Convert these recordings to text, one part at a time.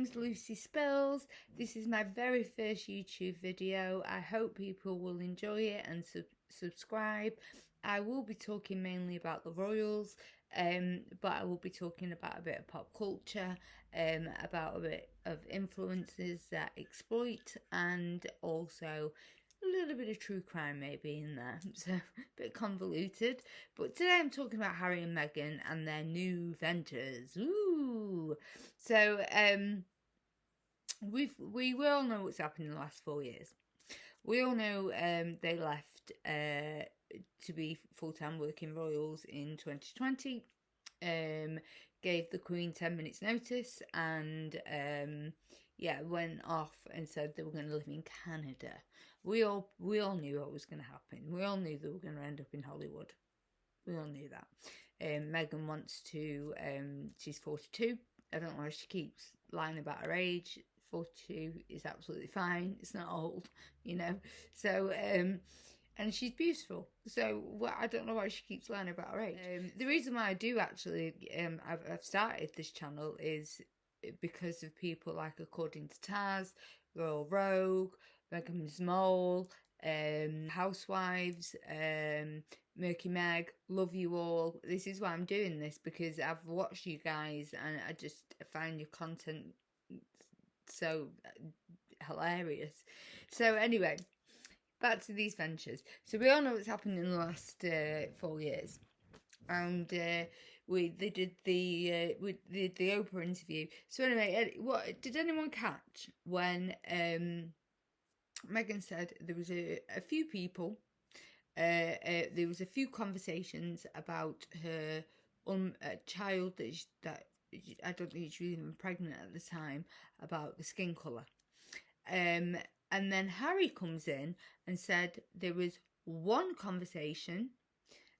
name's Lucie Spills. This is my very first YouTube video. I hope people will enjoy it and subscribe. I will be talking mainly about the royals, but I will be talking about a bit of pop culture, about a bit of influencers that exploit, and also a little bit of true crime maybe in there, so a bit convoluted. But today I'm talking about Harry and Meghan and their new ventures. Ooh! So we all know what's happened in the last 4 years. We all know they left to be full-time working royals in 2020. Gave the Queen 10 minutes notice and went off and said they were going to live in Canada. We all knew what was going to happen. We all knew they were going to end up in Hollywood. We all knew that. Meghan wants to, she's 42. I don't know why she keeps lying about her age. 42 is absolutely fine. It's not old, you know. So, and she's beautiful. So, I don't know why she keeps lying about her age. The reason why I do actually, I've started this channel is because of people like According to Taz, Royal Rogue, Meghan's Mole, Housewives, Murky Meg, love you all. This is why I'm doing this, because I've watched you guys and I just find your content so hilarious. So anyway, back to these ventures. So we all know what's happened in the last 4 years, and they did the Oprah interview. So anyway, what did anyone catch when Meghan said there was a few people, there was a few conversations about her child that I don't think she was even pregnant at the time, about the skin colour. And then Harry comes in and said there was one conversation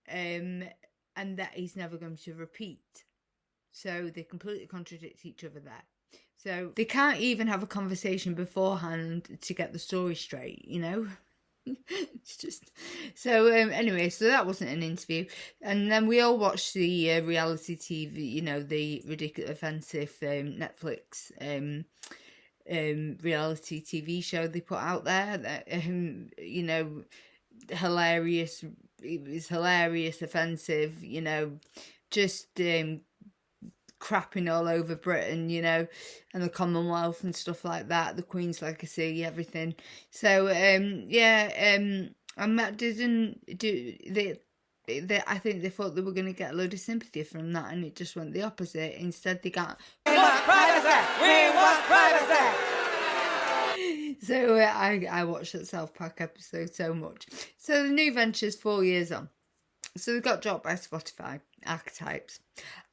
and that he's never going to repeat. So they completely contradict each other there. So they can't even have a conversation beforehand to get the story straight, you know? It's just... So anyway, so that wasn't an interview. And then we all watched the reality TV, you know, the ridiculous, offensive Netflix reality TV show they put out there. That, you know, hilarious. It was hilarious, offensive, you know, just... crapping all over Britain, you know, and the Commonwealth and stuff like that, the Queen's legacy, everything. So and that didn't do I think they thought they were going to get a load of sympathy from that, and it just went the opposite. Instead they got, we want privacy, we want privacy. So I watched that South Park episode so much. So the new ventures 4 years on. So they got dropped by Spotify, Archetypes.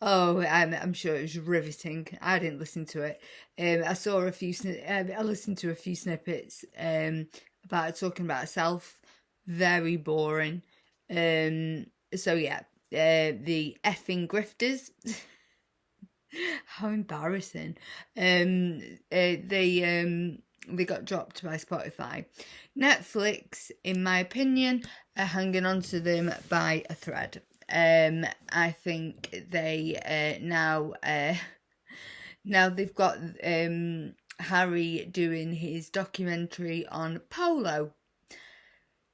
Oh, I'm sure it was riveting. I didn't listen to it. I saw a few. I listened to a few snippets about it, talking about itself. Very boring. So yeah, the effing grifters. How embarrassing. They got dropped by Spotify. Netflix, in my opinion, are hanging on to them by a thread. I think they now they've got Harry doing his documentary on polo.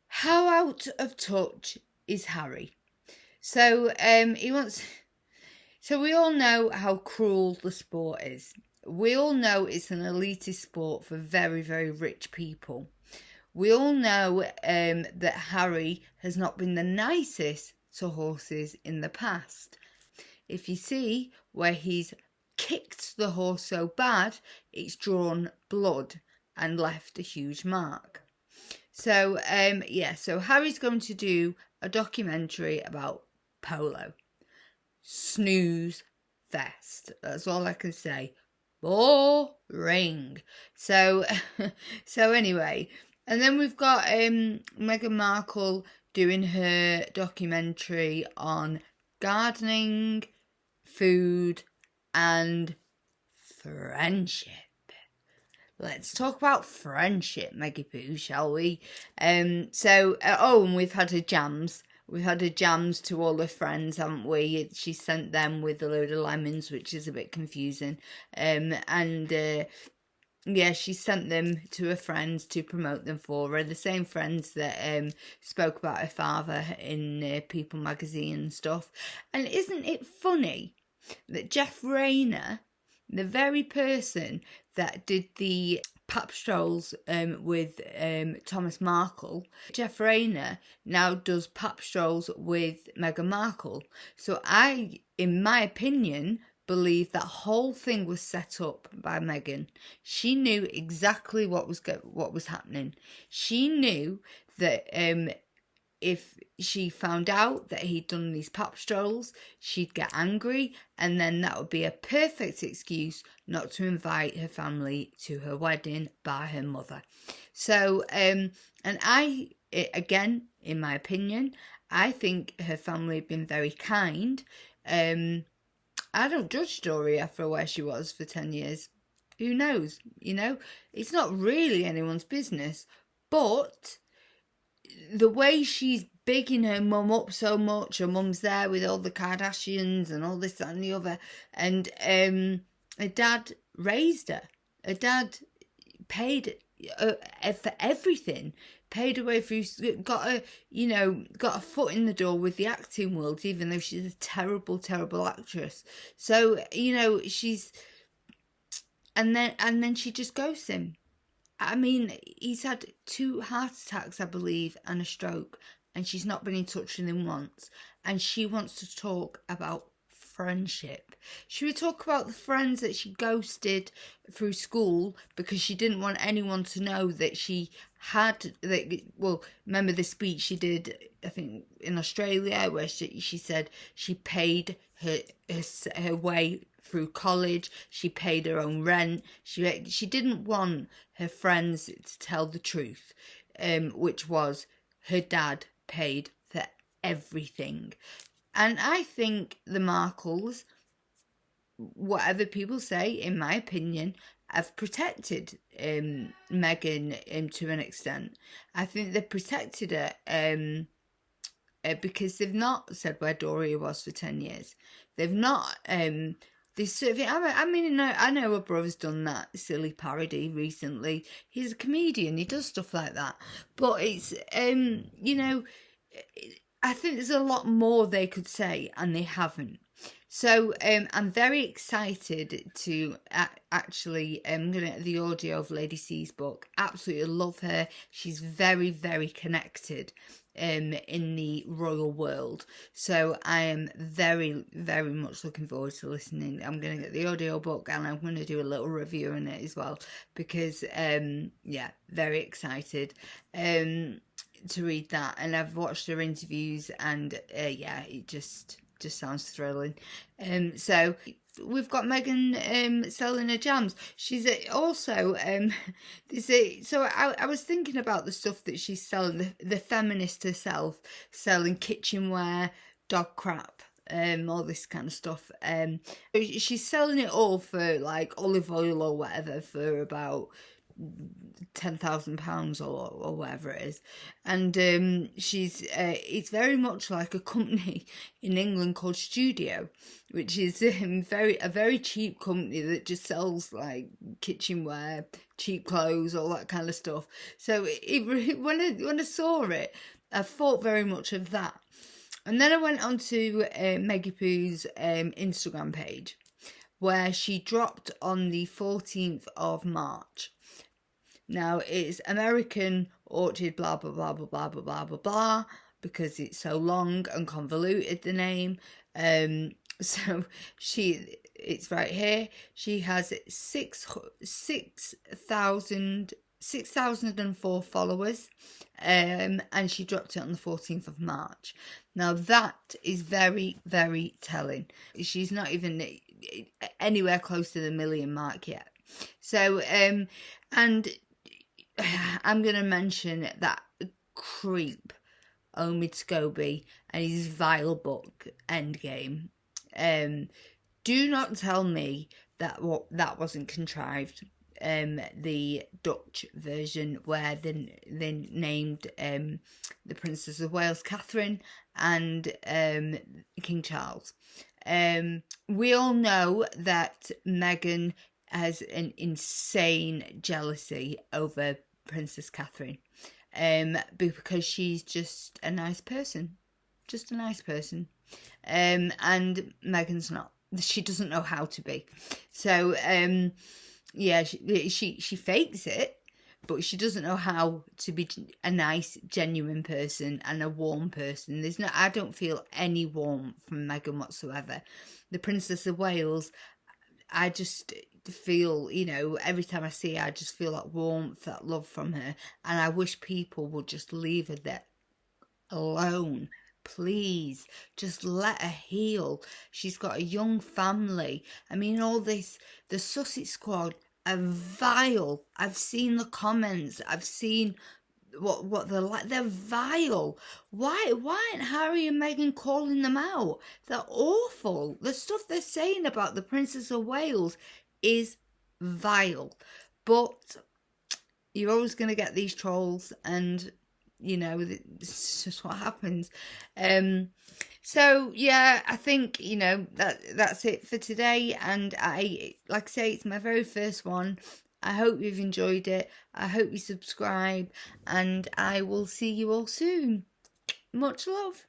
How out of touch is Harry? So he wants. So we all know how cruel the sport is. We all know it's an elitist sport for very, very rich people. We all know that Harry has not been the nicest to horses in the past. If you see where he's kicked the horse so bad, it's drawn blood and left a huge mark. So, so Harry's going to do a documentary about polo. Snooze fest. That's all I can say. Boring. So anyway, and then we've got Meghan Markle doing her documentary on gardening, food, and friendship. Let's talk about friendship, Meggie Poo, shall we? And we've had her jams. we've had her jams to all her friends, haven't we? She sent them with a load of lemons, which is a bit confusing. Yeah, she sent them to her friends to promote them for her. The same friends that spoke about her father in People magazine and stuff. And isn't it funny that Jeff Rayner, the very person that did the pap strolls with Thomas Markle, Jeff Rayner now does pap strolls with Meghan Markle. So I, in my opinion, believe that whole thing was set up by Meghan. She knew exactly what was happening. She knew that if she found out that he'd done these pap strolls, she'd get angry, and then that would be a perfect excuse not to invite her family to her wedding by her mother. So, and again, in my opinion, I think her family have been very kind. I don't judge Doria for where she was for 10 years. Who knows? You know, it's not really anyone's business. But the way she's bigging her mum up so much, her mum's there with all the Kardashians and all this, that and the other. And her dad raised her. Her dad paid for everything. Paid her way through, got a foot in the door with the acting world, even though she's a terrible, terrible actress. So, she's, and then she just ghosts him. I mean, he's had 2 heart attacks, I believe, and a stroke, and she's not been in touch with him once. And she wants to talk about friendship. Should we talk about the friends that she ghosted through school because she didn't want anyone to know that she had, remember the speech she did, I think, in Australia, where she said she paid her way through college, she paid her own rent, she didn't want her friends to tell the truth, which was her dad paid for everything. And I think the Markles, whatever people say, in my opinion, have protected Meghan to an extent. I think they've protected her because they've not said where Doria was for 10 years. They've not... this sort of thing. I know her brother's done that silly parody recently. He's a comedian. He does stuff like that. But it's, I think there's a lot more they could say, and they haven't. So I'm very excited to actually get the audio of Lady C's book. Absolutely love her. She's very, very connected in the royal world. So I am very, very much looking forward to listening. I'm going to get the audio book, and I'm going to do a little review on it as well, because very excited to read that. And I've watched her interviews, and it just sounds thrilling. So we've got Meghan selling her jams. She's also so I was thinking about the stuff that she's selling, the feminist herself selling kitchenware, dog crap, all this kind of stuff. She's selling it all for like olive oil or whatever for about £10,000 or whatever it is, and she's it's very much like a company in England called Studio, which is a very cheap company that just sells like kitchenware, cheap clothes, all that kind of stuff. So when I saw it, I thought very much of that. And then I went onto Meggie Poo's Instagram page, where she dropped on the 14th of March. Now, it's American Orchid blah, blah, blah, blah, blah, blah, blah, blah, blah, because it's so long and convoluted, the name. So it's right here. She has 6,004 followers, and she dropped it on the 14th of March. Now, that is very, very telling. She's not even anywhere close to the million mark yet. So, and I'm going to mention that creep Omid Scobie and his vile book Endgame. Do not tell me that that wasn't contrived. the Dutch version where they named the Princess of Wales Catherine and King Charles. We all know that Meghan has an insane jealousy over Princess Catherine, because she's just a nice person. And Meghan's not. She doesn't know how to be. So, yeah, she fakes it, but she doesn't know how to be a nice, genuine person and a warm person. I don't feel any warmth from Meghan whatsoever. The Princess of Wales, I just feel, every time I see her, I just feel that warmth, that love from her. And I wish people would just leave her there alone. Please, just let her heal. She's got a young family. I mean, all this, the Sussex squad are vile. I've seen the comments. I've seen what they're like. They're vile. Why aren't Harry and Meghan calling them out? They're awful. The stuff they're saying about the Princess of Wales is vile. But you're always going to get these trolls, and it's just what happens. So yeah, I think that's it for today. And like I say, it's my very first one. I hope you've enjoyed it. I hope you subscribe, and I will see you all soon. Much love.